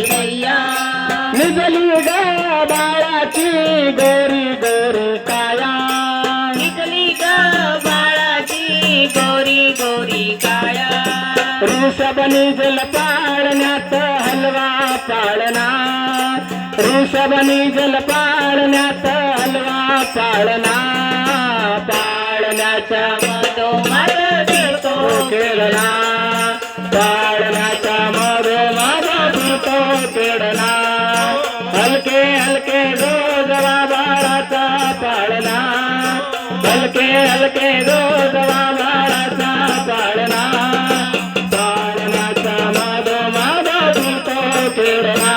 मैया निजली ग बाळाची गोरी गोरी काया निजली ग बाळाची गोरी गोरी काया ऋषभ निजल पाळण्यात हलवा पाळणा ऋषभ निजल पाळण्यात हलवा पाळणा पाळण्याच्या मधोमध फिरतो खेळणा पाळण्याच्या मधोमध फिरतो खेळणा हलके हलके गोजवा बाळाचा पाळणा हलके हलके गोजवा बाळाचा पाळणा पाळण्याचा मधोमध फिरतो खेळणा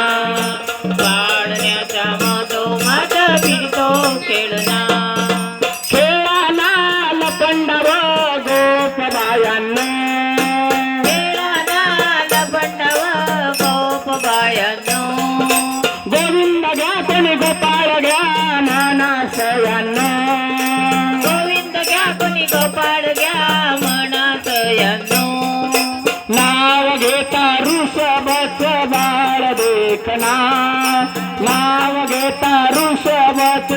पाळण्याच्या मधोमध फिरतो खेळणा खेळाला लपंडव गोपबायांना खेळाला लपंडव गोपबायांनो गोविंद घ्या कोणी गोपाळ घ्या मानासयांना गोविंद घ्या कोणी गोपाळ घ्या मनात यांनो नाव घेता ऋषभच बाळ देखना नाव घेता ऋषभच